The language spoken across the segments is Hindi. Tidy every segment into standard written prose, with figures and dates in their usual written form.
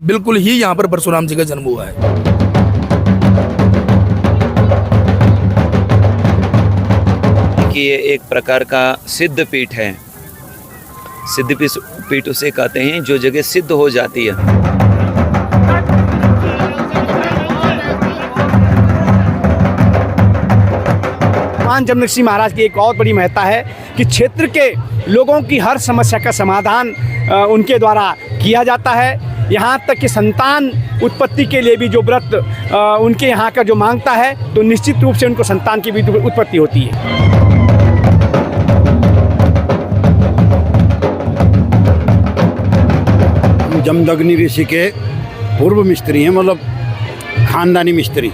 बिल्कुल ही यहाँ पर परशुराम जी का जन्म हुआ है। कि ये एक प्रकार का सिद्ध पीठ है। सिद्ध पीठ उसे कहते हैं जो जगह सिद्ध हो जाती है। भगवान जमदग्नि महाराज की एक और बड़ी महत्ता है कि क्षेत्र के लोगों की हर समस्या का समाधान उनके द्वारा किया जाता है। यहाँ तक कि संतान उत्पत्ति के लिए भी जो व्रत उनके यहाँ का जो मांगता है तो निश्चित रूप से उनको संतान की भी उत्पत्ति होती है। जमदग्नि ऋषि के पूर्व मिस्त्री हैं, मतलब खानदानी मिस्त्री।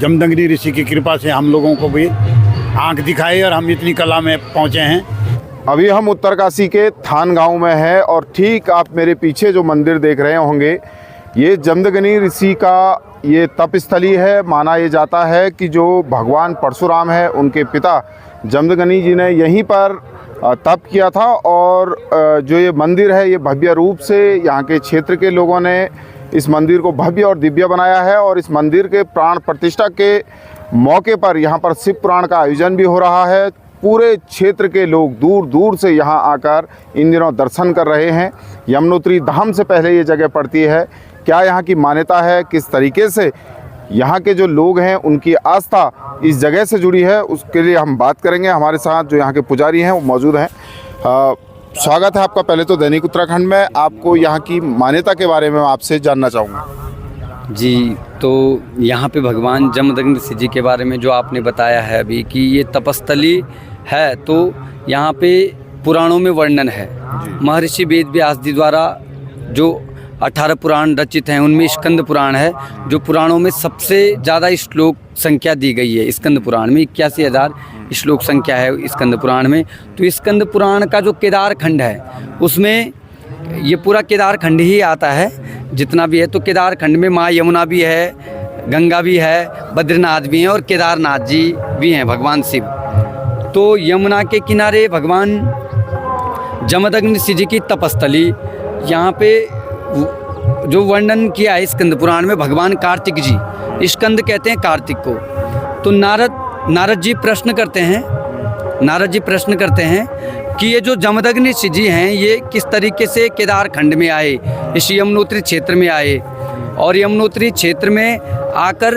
जमदग्नि ऋषि की कृपा से हम लोगों को भी आंख दिखाई और हम इतनी कला में पहुँचे हैं। अभी हम उत्तरकाशी के थान गांव में हैं और ठीक आप मेरे पीछे जो मंदिर देख रहे होंगे ये जमदग्नि ऋषि का ये तपस्थली है। माना ये जाता है कि जो भगवान परशुराम है उनके पिता जमदग्नि जी ने यहीं पर तप किया था और जो ये मंदिर है ये भव्य रूप से यहाँ के क्षेत्र के लोगों ने इस मंदिर को भव्य और दिव्य बनाया है। और इस मंदिर के प्राण प्रतिष्ठा के मौके पर यहाँ पर शिव पुराण का आयोजन भी हो रहा है। पूरे क्षेत्र के लोग दूर दूर से यहाँ आकर इन दिनों दर्शन कर रहे हैं। यमुनोत्री धाम से पहले ये जगह पड़ती है। क्या यहाँ की मान्यता है, किस तरीके से यहाँ के जो लोग हैं उनकी आस्था इस जगह से जुड़ी है, उसके लिए हम बात करेंगे। हमारे साथ जो यहाँ के पुजारी हैं वो मौजूद हैं। स्वागत है आपका पहले तो दैनिक उत्तराखंड में। आपको यहाँ की मान्यता के बारे में आपसे जानना चाहूँगा। जी, तो यहाँ पे भगवान जमदग्नि ऋषि जी के बारे में जो आपने बताया है अभी कि ये तपस्थली है, तो यहाँ पे पुराणों में वर्णन है। महर्षि वेद व्यास जी द्वारा जो 18 पुराण रचित हैं उनमें स्कंद पुराण है, जो पुराणों में सबसे ज़्यादा श्लोक संख्या दी गई है। स्कंद पुराण में 81,000 श्लोक संख्या है स्कंद पुराण में। तो स्कंद पुराण का जो केदार खंड है उसमें ये पूरा केदार खंड ही आता है जितना भी है। तो केदार खंड में माँ यमुना भी है, गंगा भी है, बद्रीनाथ भी हैं और केदारनाथ जी भी हैं भगवान शिव। तो यमुना के किनारे भगवान जमदग्नि ऋषि जी की तपस्थली, यहाँ पे जो वर्णन किया है स्कंद पुराण में भगवान कार्तिक जी, स्कंद कहते हैं कार्तिक को। तो नारद जी प्रश्न करते हैं कि ये जो जमदग्नि ऋषि जी हैं ये किस तरीके से केदार खंड में आए, इस यमुनोत्री क्षेत्र में आए और यमुनोत्री क्षेत्र में आकर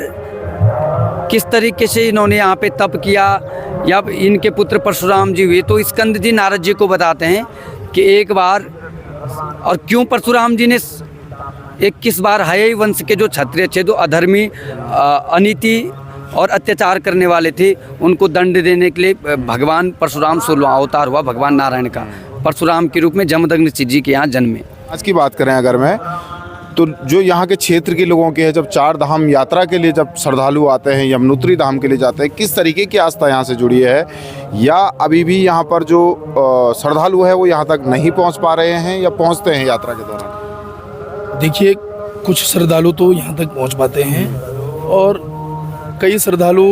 किस तरीके से इन्होंने यहाँ पे तप किया या इनके पुत्र परशुराम जी हुए। तो स्कंद जी नारद जी को बताते हैं कि एक बार और क्यों परशुराम जी ने 21 बार हयई वंश के जो क्षत्रिय थे, जो अधर्मी, अनीति और अत्याचार करने वाले थे, उनको दंड देने के लिए भगवान परशुराम 16वां अवतार हुआ भगवान नारायण का, परशुराम के रूप में जमदग्नि ऋषि जी के यहाँ जन्मे। आज की बात करें अगर मैं, तो जो यहाँ के क्षेत्र के लोगों के हैं, जब 4 धाम यात्रा के लिए जब श्रद्धालु आते हैं, यमुनोत्री धाम के लिए जाते हैं, किस तरीके की आस्था यहाँ से जुड़ी है, या अभी भी यहाँ पर जो श्रद्धालु है वो यहाँ तक नहीं पहुँच पा रहे हैं या पहुँचते हैं यात्रा के दौरान? देखिए, कुछ श्रद्धालु तो यहाँ तक पहुँच पाते हैं और कई श्रद्धालु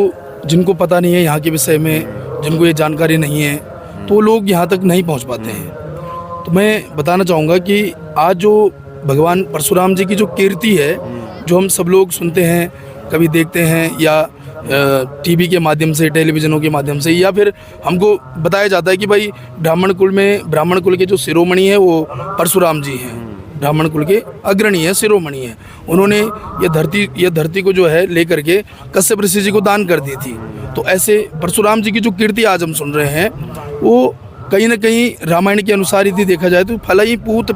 जिनको पता नहीं है यहाँ के विषय में, जिनको ये जानकारी नहीं है, तो लोग यहाँ तक नहीं पहुँच पाते हैं। तो मैं बताना चाहूँगा कि आज जो भगवान परशुराम जी की जो कीर्ति है, जो हम सब लोग सुनते हैं, कभी देखते हैं या टीवी के माध्यम से, टेलीविज़नों के माध्यम से, या फिर हमको बताया जाता है कि भाई ब्राह्मण कुल के जो शिरोमणि है वो परशुराम जी हैं, ब्राह्मण कुल के अग्रणी है, शिरोमणि है। उन्होंने ये धरती को जो है लेकर के कश्यप ऋषि जी को दान कर दी थी। तो ऐसे परशुराम जी की जो कीर्ति आज हम सुन रहे हैं वो कहीं ना कहीं रामायण के अनुसार यदि देखा जाए तो फल ही पूत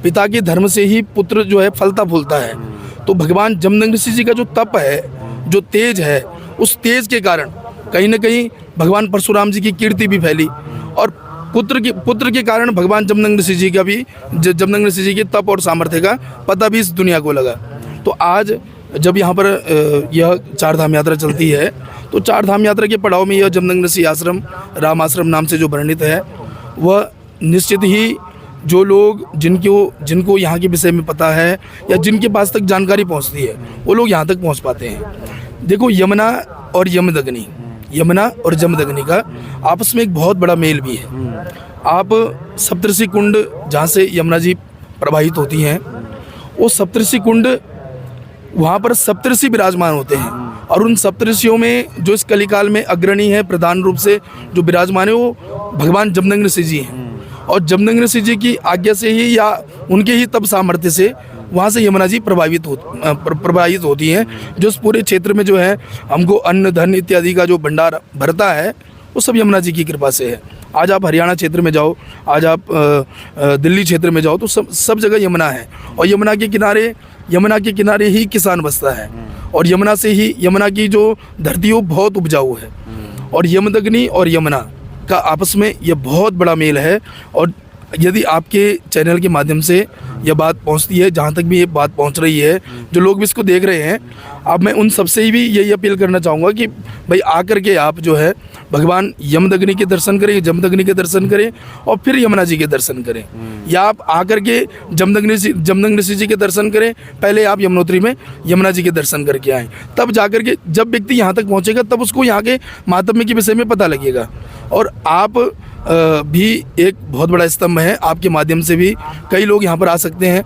पिता के धर्म से ही पुत्र जो है फलता फूलता है। तो भगवान जमदग्नि ऋषि जी का जो तप है, जो तेज है, उस तेज के कारण कहीं ना कहीं भगवान परशुराम जी की कीर्ति भी फैली और पुत्र के कारण भगवान जमदग्नि ऋषि जी का भी, जमदग्नि ऋषि जी के तप और सामर्थ्य का पता भी इस दुनिया को लगा। तो आज जब यहाँ पर यह 4 धाम यात्रा चलती है तो 4 धाम यात्रा के पड़ाव में यह जमदग्नि ऋषि आश्रम, राम आश्रम नाम से जो वर्णित है, वह निश्चित ही जो लोग जिनको यहाँ के विषय में पता है या जिनके पास तक जानकारी पहुँचती है वो लोग यहाँ तक पहुँच पाते हैं। देखो, यमुना और जमदग्नि का आपस में एक बहुत बड़ा मेल भी है। आप सप्तऋषि कुंड जहाँ से यमुना जी प्रवाहित होती हैं वो सप्तऋषि कुंड, वहाँ पर सप्तऋषि विराजमान होते हैं और उन सप्तऋषियों में जो इस कलिकाल में अग्रणी है, प्रधान रूप से जो विराजमान है वो भगवान जमदग्नि ऋषि जी हैं। और जमदग्नि ऋषि जी की आज्ञा से ही या उनके ही तप सामर्थ्य से वहाँ से यमुना जी प्रभावित होती हैं, जो इस पूरे क्षेत्र में जो है हमको अन्न धन इत्यादि का जो भंडार भरता है वो सब यमुना जी की कृपा से है। आज आप हरियाणा क्षेत्र में जाओ, आज आप दिल्ली क्षेत्र में जाओ तो सब जगह यमुना है और यमुना के किनारे ही किसान बसता है और यमुना की जो धरती है वो बहुत उपजाऊ है और यमदग्नि और यमुना का आपस में ये बहुत बड़ा मेल है। और यदि आपके चैनल के माध्यम से यह बात पहुंचती है, जहां तक भी ये बात पहुंच रही है, जो लोग भी इसको देख रहे हैं, अब मैं उन सबसे ही भी यही अपील करना चाहूँगा कि भाई आकर के आप जो है भगवान यमदग्नि के दर्शन करें, जमदग्नि के दर्शन करें और फिर यमुना जी के दर्शन करें, या आप आकर के जमदग्नि ऋषि जी के दर्शन करें, पहले आप यमुनोत्री में यमुना जी के दर्शन करके आएँ, तब जाकर के जब व्यक्ति यहाँ तक पहुँचेगा तब उसको यहाँ के महात्म्य के विषय में पता लगेगा। और आप भी एक बहुत बड़ा स्तंभ है, आपके माध्यम से भी कई लोग यहाँ पर आ सकते हैं,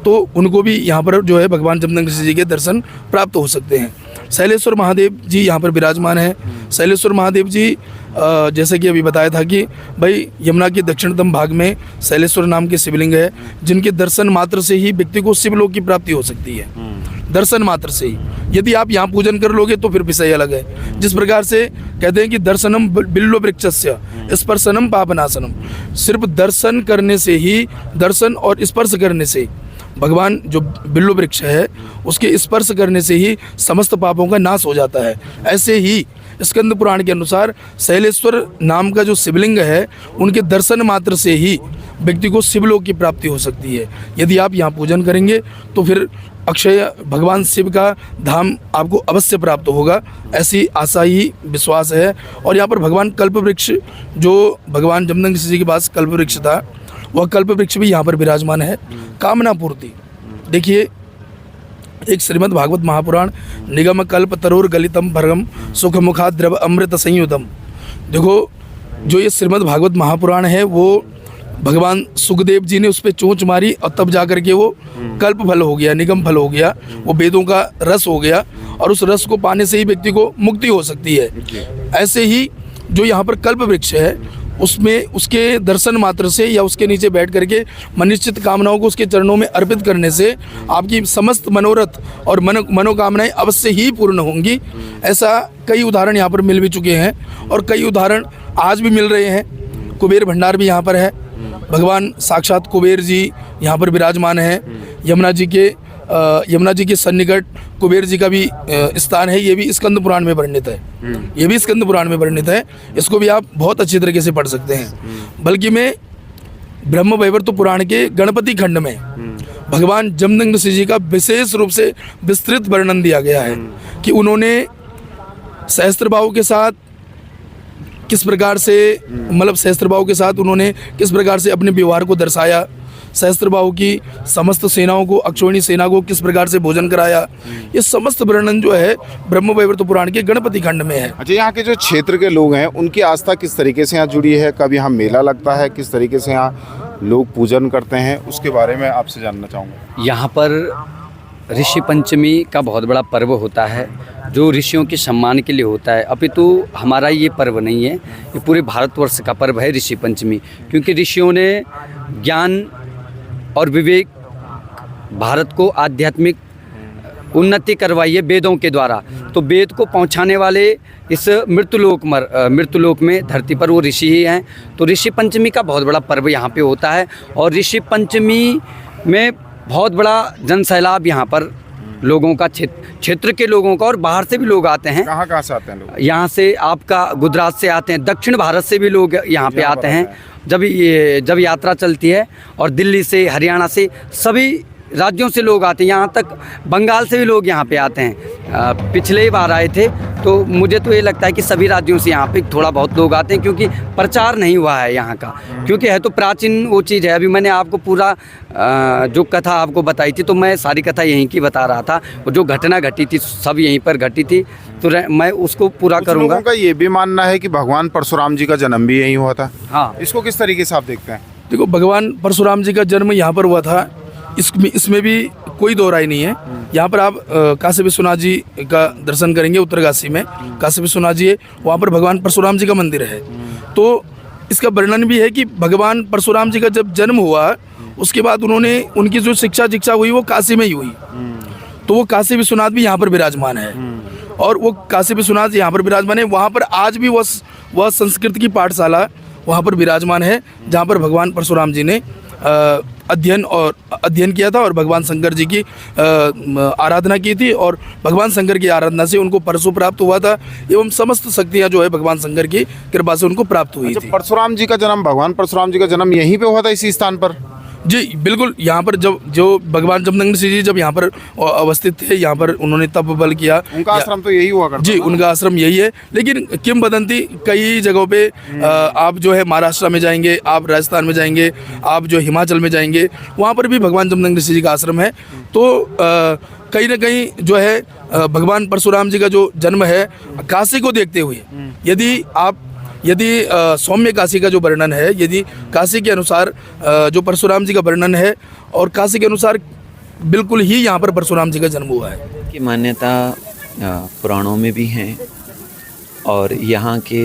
तो उनको भी यहाँ पर जो है भगवान जमदग्नि ऋषि जी के दर्शन प्राप्त हो सकते हैं। शैलेश्वर महादेव जी यहाँ पर विराजमान हैं। शैलेश्वर महादेव जी जैसे कि अभी बताया था कि भाई यमुना के दक्षिणतम भाग में शैलेश्वर नाम के शिवलिंग है, जिनके दर्शन मात्र से ही व्यक्ति को शिवलोक की प्राप्ति हो सकती है, दर्शन मात्र से ही। यदि आप यहाँ पूजन कर लोगे तो फिर विषय अलग है। जिस प्रकार से कहते हैं कि दर्शनम बिल्लो वृक्षस्य स्पर्शनम पापनाशनम, सिर्फ दर्शन करने से ही, दर्शन और स्पर्श करने से, भगवान जो बिल्लो वृक्ष है उसके स्पर्श करने से ही समस्त पापों का नाश हो जाता है। ऐसे ही स्कंद पुराण के अनुसार शैलेश्वर नाम का जो शिवलिंग है उनके दर्शन मात्र से ही व्यक्ति को शिवलोक की प्राप्ति हो सकती है। यदि आप यहाँ पूजन करेंगे तो फिर अक्षय भगवान शिव का धाम आपको अवश्य प्राप्त होगा, ऐसी आशा ही विश्वास है। और यहाँ पर भगवान कल्प वृक्ष, जो भगवान जमदग्नि ऋषि जी के पास कल्प वृक्ष था, वह कल्प वृक्ष भी यहाँ पर विराजमान है, कामना पूर्ति। देखिए, एक श्रीमद् भागवत महापुराण, निगम कल्प तरुर गलितम भर्गम सुख मुखा द्रव अमृत संयुतम। देखो, जो ये श्रीमद् भागवत महापुराण है वो भगवान सुखदेव जी ने उस पर चोंच मारी और तब जाकर के वो कल्प फल हो गया, निगम फल हो गया, वो वेदों का रस हो गया और उस रस को पाने से ही व्यक्ति को मुक्ति हो सकती है। ऐसे ही जो यहाँ पर कल्प वृक्ष है उसमें उसके दर्शन मात्र से या उसके नीचे बैठ करके मनिश्चित कामनाओं को उसके चरणों में अर्पित करने से आपकी समस्त मनोरथ और मनोकामनाएं अवश्य ही पूर्ण होंगी। ऐसा कई उदाहरण यहाँ पर मिल भी चुके हैं और कई उदाहरण आज भी मिल रहे हैं। कुबेर भंडार भी यहाँ पर है, भगवान साक्षात कुबेर जी यहाँ पर विराजमान हैं। यमुना जी के सन्निकट कुबेर जी का भी स्थान है, ये भी स्कंद पुराण में वर्णित है, ये भी स्कंद पुराण में वर्णित है। इसको भी आप बहुत अच्छी तरीके से पढ़ सकते हैं। बल्कि में ब्रह्म वैवर्त पुराण के गणपति खंड में भगवान जमदग्नि ऋषि जी का विशेष रूप से विस्तृत वर्णन दिया गया है कि उन्होंने सहस्त्रबाहु के साथ किस प्रकार से, मतलब सहस्त्रबाहु के साथ उन्होंने किस प्रकार से अपने व्यवहार को दर्शाया, सहस्त्रबाहु की समस्त सेनाओं को, अक्षौहिणी सेना को किस प्रकार से भोजन कराया, ये समस्त वर्णन जो है ब्रह्म वैवर्त पुराण के गणपति खंड में है। अच्छा, यहाँ के जो क्षेत्र के लोग हैं उनकी आस्था किस तरीके से यहाँ जुड़ी है? कब यहाँ मेला लगता है? किस तरीके से यहाँ लोग पूजन करते हैं? उसके बारे में आपसे जानना चाहूँगा। यहाँ पर ऋषि पंचमी का बहुत बड़ा पर्व होता है, जो ऋषियों के सम्मान के लिए होता है। अपितु हमारा ये पर्व नहीं है, ये पूरे भारतवर्ष का पर्व है ऋषि पंचमी, क्योंकि ऋषियों ने ज्ञान और विवेक, भारत को आध्यात्मिक उन्नति करवाई है वेदों के द्वारा। तो वेद को पहुंचाने वाले इस मृत्युलोक में धरती पर वो ऋषि ही हैं। तो ऋषि पंचमी का बहुत बड़ा पर्व यहाँ पे होता है और ऋषि पंचमी में बहुत बड़ा जनसैलाब यहाँ पर लोगों का, क्षेत्र के लोगों का, और बाहर से भी लोग आते हैं। कहाँ से आते हैं लोग? यहाँ से आपका गुजरात से आते हैं, दक्षिण भारत से भी लोग यहाँ पे आते हैं जब यात्रा चलती है, और दिल्ली से, हरियाणा से, सभी राज्यों से लोग आते हैं। यहाँ तक बंगाल से भी लोग यहाँ पे आते हैं। पिछले ही बार आए थे, तो मुझे तो ये लगता है कि सभी राज्यों से यहाँ पे थोड़ा बहुत लोग आते हैं, क्योंकि प्रचार नहीं हुआ है यहाँ का, क्योंकि है तो प्राचीन वो चीज़ है। अभी मैंने आपको पूरा जो कथा आपको बताई थी, तो मैं सारी कथा यहीं की बता रहा था, और जो घटना घटी थी सब यहीं पर घटी थी, तो मैं उसको पूरा करूँगा। लोगों का ये भी मानना है कि भगवान परशुराम जी का जन्म भी यहीं हुआ था। हाँ, इसको किस तरीके से आप देखते हैं? देखो, भगवान परशुराम जी का जन्म यहाँ पर हुआ था, इसमें भी कोई दो राय नहीं है। यहाँ पर आप काशी विश्वनाथ जी का दर्शन करेंगे उत्तरकाशी में। काशी विश्वनाथ जी है, वहाँ पर भगवान परशुराम जी का मंदिर है। तो इसका वर्णन भी है कि भगवान परशुराम जी का जब जन्म हुआ उसके बाद उन्होंने उनकी जो शिक्षा दीक्षा हुई वो काशी में ही हुई। तो वो काशी विश्वनाथ भी यहाँ पर विराजमान है और वो काशी विश्वनाथ यहाँ पर विराजमान है। वहाँ पर आज भी वह संस्कृत की पाठशाला वहाँ पर विराजमान है जहाँ पर भगवान परशुराम जी ने अध्ययन किया था और भगवान शंकर जी की आराधना की थी और भगवान शंकर की आराधना से उनको परशु प्राप्त हुआ था एवं समस्त शक्तियाँ जो है भगवान शंकर की कृपा से उनको प्राप्त हुई थी। परशुराम जी का जन्म, भगवान परशुराम जी का जन्म यहीं पे हुआ था इसी स्थान पर? जी बिल्कुल। यहाँ पर जो भगवान जमदग्नि ऋषि जी जब यहाँ पर अवस्थित थे, यहाँ पर उन्होंने तप बल किया। उनका आश्रम तो यही हुआ करता जी, उनका आश्रम यही है। लेकिन किंवदंती कई जगहों पे आप जो है महाराष्ट्र में जाएंगे, आप राजस्थान में जाएंगे, आप जो हिमाचल में जाएंगे, वहाँ पर भी भगवान जमदग्नि ऋषि जी का आश्रम है। तो कहीं ना कहीं जो है भगवान परशुराम जी का जो जन्म है काशी को देखते हुए, यदि सौम्य काशी का जो वर्णन है, यदि काशी के अनुसार जो परशुराम जी का वर्णन है और काशी के अनुसार बिल्कुल ही यहाँ पर परशुराम जी का जन्म हुआ है की मान्यता पुराणों में भी हैं और यहाँ के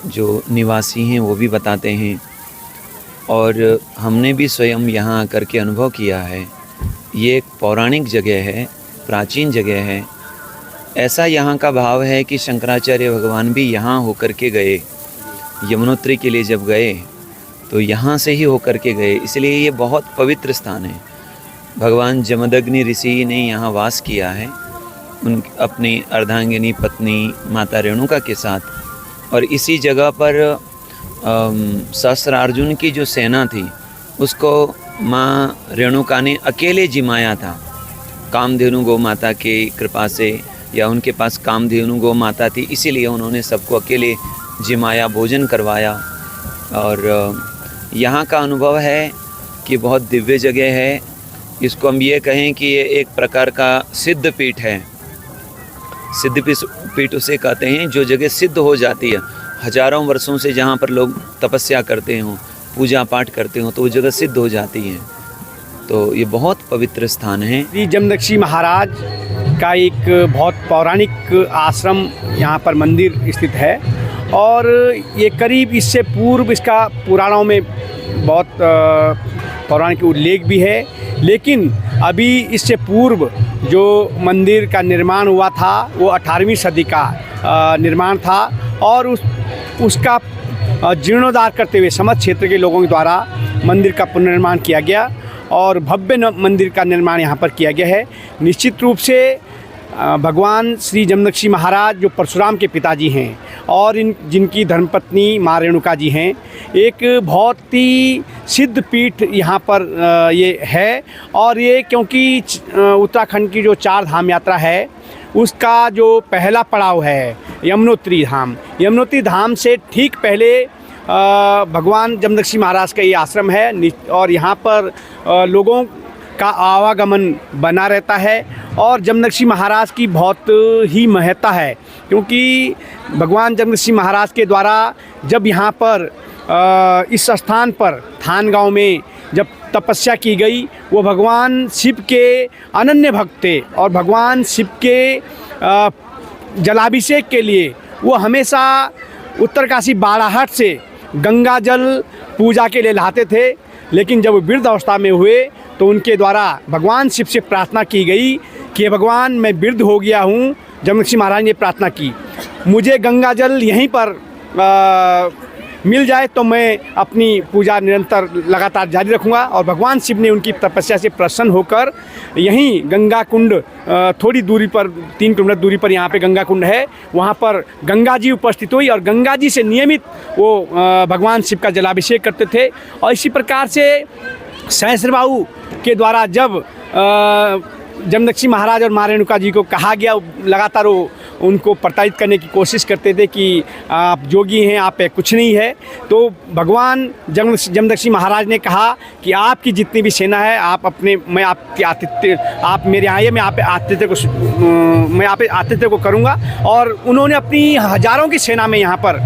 जो निवासी हैं वो भी बताते हैं और हमने भी स्वयं यहाँ आकर के अनुभव किया है। ये एक पौराणिक जगह है, प्राचीन जगह है। ऐसा यहाँ का भाव है कि शंकराचार्य भगवान भी यहाँ होकर के गए, यमुनोत्री के लिए जब गए तो यहाँ से ही होकर के गए, इसलिए ये बहुत पवित्र स्थान है। भगवान जमदग्नि ऋषि ने यहाँ वास किया है अपनी अर्धांगिनी पत्नी माता रेणुका के साथ और इसी जगह पर सहस्त्रार्जुन की जो सेना थी उसको माँ रेणुका ने अकेले जिमाया था। कामधेनु गौ माता की कृपा से, या उनके पास कामधेनु गौ माता थी, इसीलिए उन्होंने सबको अकेले जिमाया, भोजन करवाया। और यहाँ का अनुभव है कि बहुत दिव्य जगह है। इसको हम ये कहें कि ये एक प्रकार का सिद्ध पीठ है। सिद्ध पीठ उसे कहते हैं जो जगह सिद्ध हो जाती है। हजारों वर्षों से जहाँ पर लोग तपस्या करते हों, पूजा पाठ करते हों, तो वो जगह सिद्ध हो जाती है। तो ये बहुत पवित्र स्थान है। श्री जमदग्नि महाराज का एक बहुत पौराणिक आश्रम यहाँ पर मंदिर स्थित है और ये करीब इससे पूर्व इसका पुराणों में बहुत पौराणिक उल्लेख भी है। लेकिन अभी इससे पूर्व जो मंदिर का निर्माण हुआ था वो 18वीं सदी का निर्माण था और उसका जीर्णोद्धार करते हुए समस्त क्षेत्र के लोगों के द्वारा मंदिर का पुनर्निर्माण किया गया और भव्य मंदिर का निर्माण यहाँ पर किया गया है। निश्चित रूप से भगवान श्री जमदग्नि महाराज जो परशुराम के पिताजी हैं और जिनकी धर्मपत्नी माँ रेणुका जी हैं, एक बहुत ही सिद्ध पीठ यहाँ पर ये है। और ये क्योंकि उत्तराखंड की जो 4 धाम यात्रा है उसका जो पहला पड़ाव है यमुनोत्री धाम से ठीक पहले भगवान जमदग्नि महाराज का ये आश्रम है और यहाँ पर लोगों का आवागमन बना रहता है और जमदग्नि महाराज की बहुत ही महत्ता है क्योंकि भगवान जमदग्नि महाराज के द्वारा जब यहाँ पर इस स्थान पर थान गांव में जब तपस्या की गई, वो भगवान शिव के अनन्य भक्त थे और भगवान शिव के जलाभिषेक के लिए वो हमेशा उत्तरकाशी बाड़ाहाट से गंगा जल पूजा के लिए लाते थे। लेकिन जब वृद्ध अवस्था में हुए तो उनके द्वारा भगवान शिव से प्रार्थना की गई कि भगवान मैं वृद्ध हो गया हूँ। जमदग्नि महाराज ने प्रार्थना की मुझे गंगा जल यहीं पर मिल जाए तो मैं अपनी पूजा निरंतर लगातार जारी रखूँगा। और भगवान शिव ने उनकी तपस्या से प्रसन्न होकर यहीं गंगा कुंड थोड़ी दूरी पर 3 किलोमीटर दूरी पर यहाँ पे गंगा कुंड है, वहाँ पर गंगा जी उपस्थित हुई और गंगा जी से नियमित वो भगवान शिव का जलाभिषेक करते थे। और इसी प्रकार से सहस्त्रबाहु के द्वारा जब जमदग्नि महाराज और माँ रेणुका जी को कहा गया, लगातार वो उनको प्रताड़ित करने की कोशिश करते थे कि आप जोगी हैं, आप पे कुछ नहीं है। तो भगवान जमदग्नि महाराज ने कहा कि आपकी जितनी भी सेना है, मैं आपके आतिथ्य, आप मेरे आइए, मैं आप पे आतिथ्य को करूँगा। और उन्होंने अपनी हज़ारों की सेना में यहाँ पर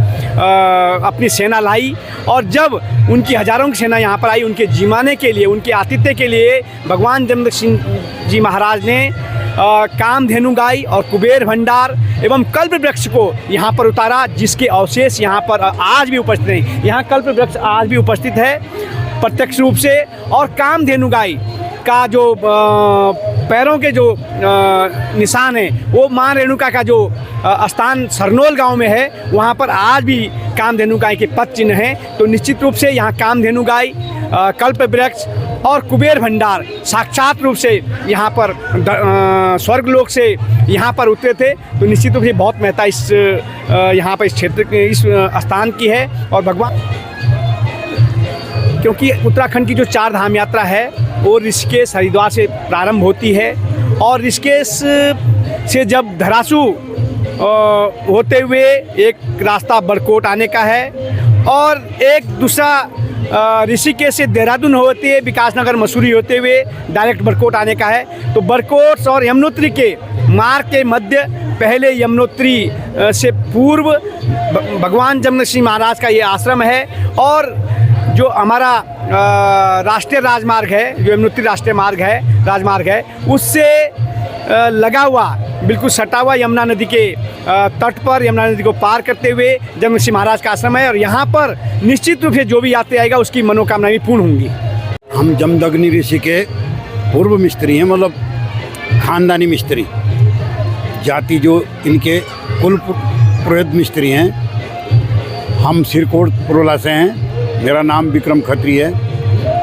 अपनी सेना लाई, और जब उनकी हज़ारों की सेना यहाँ पर आई, उनके जिमाने के लिए, उनके आतिथ्य के लिए भगवान जमदग्नि जी महाराज ने कामधेनु गाय और कुबेर भंडार एवं कल्प वृक्ष को यहाँ पर उतारा, जिसके अवशेष यहाँ पर आज भी उपस्थित हैं। यहाँ कल्प वृक्ष आज भी उपस्थित है प्रत्यक्ष रूप से। और कामधेनु गाय का जो पैरों के जो निशान है, वो माँ रेणुका का जो स्थान सरनोल गांव में है, वहाँ पर आज भी कामधेनु गाय के पद चिन्ह हैं। तो निश्चित रूप से यहाँ कामधेनु गाय, कल्प वृक्ष और कुबेर भंडार साक्षात रूप से यहाँ पर स्वर्ग लोक से यहाँ पर उतरे थे। तो निश्चित रूप से बहुत महत्ता इस यहाँ पर इस क्षेत्र के इस स्थान की है। और भगवान, क्योंकि उत्तराखंड की जो 4 धाम यात्रा है वो ऋषिकेश हरिद्वार से प्रारंभ होती है, और ऋषिकेश से जब धरासू होते हुए एक रास्ता बरकोट आने का है, और एक दूसरा ऋषिकेश से देहरादून होते हुए विकासनगर मसूरी होते हुए डायरेक्ट बरकोट आने का है। तो बरकोट और यमुनोत्री के मार्ग के मध्य पहले यमुनोत्री से पूर्व भगवान जमदग्नि महाराज का ये आश्रम है। और जो हमारा राष्ट्रीय राजमार्ग है, जो यमुनोत्री राष्ट्रीय राजमार्ग है, उससे लगा हुआ, बिल्कुल सटा हुआ यमुना नदी के तट पर, यमुना नदी को पार करते हुए जमदग्नि महाराज का आश्रम है। और यहाँ पर निश्चित रूप से जो भी यात्री आएगा उसकी मनोकामना भी पूर्ण होंगी। हम जमदग्नि ऋषि के पूर्व मिस्त्री हैं, मतलब खानदानी मिस्त्री जाति, जो इनके कुल पुरोहित मिस्त्री हैं। हम सिरकोट पुरोला से हैं। मेरा नाम विक्रम खत्री है,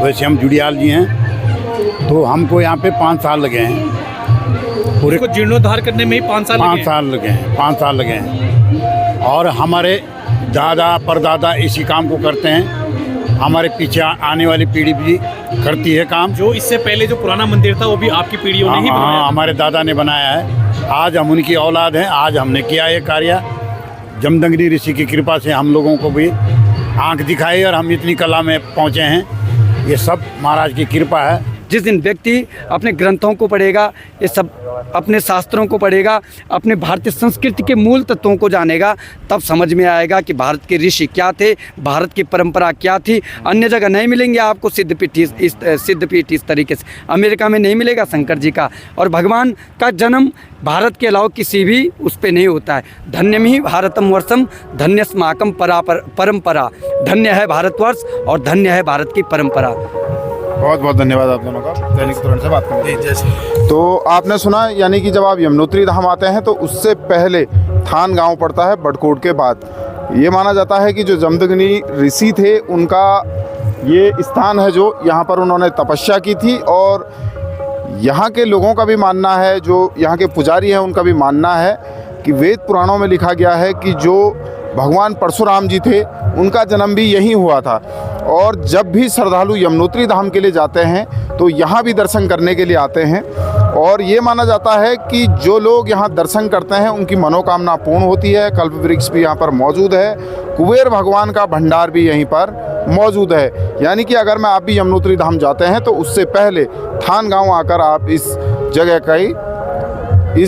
वैसे हम जुड़ियाल जी हैं। तो हमको यहाँ पे 5 साल लगे हैं। पूरे को जीर्णोद्धार करने में ही 5 साल लगे हैं। 5 साल लगे हैं। और हमारे दादा परदादा इसी काम को करते हैं। हमारे पीछे आने वाली पीढ़ी भी करती है काम। जो इससे पहले जो पुराना मंदिर था वो भी आपकी पीढ़ियों ने ही बनाया? हाँ, हमारे दादा ने बनाया है। आज हम उनकी औलाद हैं। आज हमने किया ये कार्य। जमदग्नि ऋषि की कृपा से हम लोगों को भी आँख दिखाई और हम इतनी कला में पहुँचे हैं। ये सब महाराज की कृपा है। जिस दिन व्यक्ति अपने ग्रंथों को पढ़ेगा, ये सब अपने शास्त्रों को पढ़ेगा, अपने भारतीय संस्कृति के मूल तत्वों को जानेगा, तब समझ में आएगा कि भारत के ऋषि क्या थे, भारत की परंपरा क्या थी। अन्य जगह नहीं मिलेंगे आपको सिद्धपीठ इस तरीके से। अमेरिका में नहीं मिलेगा शंकर जी का। और भगवान का जन्म भारत के अलावा किसी भी उस पर नहीं होता है। धन्यम ही भारतम वर्षम धन्यस्माकम परंपरा। धन्य है भारतवर्ष और धन्य है भारत की परंपरा। बहुत बहुत धन्यवाद आप दोनों का दैनिक उत्तराखंड से बात करने के लिए। तो आपने सुना, यानी कि जब आप यमुनोत्री धाम आते हैं तो उससे पहले थान गांव पड़ता है बड़कोट के बाद। ये माना जाता है कि जो जमदग्नि ऋषि थे उनका ये स्थान है, जो यहाँ पर उन्होंने तपस्या की थी। और यहाँ के लोगों का भी मानना है, जो यहाँ के पुजारी हैं उनका भी मानना है कि वेद पुराणों में लिखा गया है कि जो भगवान परशुराम जी थे उनका जन्म भी यहीं हुआ था। और जब भी श्रद्धालु यमुनोत्री धाम के लिए जाते हैं तो यहाँ भी दर्शन करने के लिए आते हैं। और ये माना जाता है कि जो लोग यहाँ दर्शन करते हैं उनकी मनोकामना पूर्ण होती है। कल्प वृक्ष भी यहाँ पर मौजूद है, कुबेर भगवान का भंडार भी यहीं पर मौजूद है। यानी कि अगर मैं आप भी यमुनोत्री धाम जाते हैं तो उससे पहले थान गाँव आकर आप इस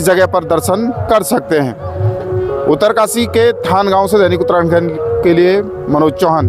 जगह पर दर्शन कर सकते हैं। उत्तरकाशी के थान गाँव से दैनिक उत्तराखंड के लिए मनोज चौहान।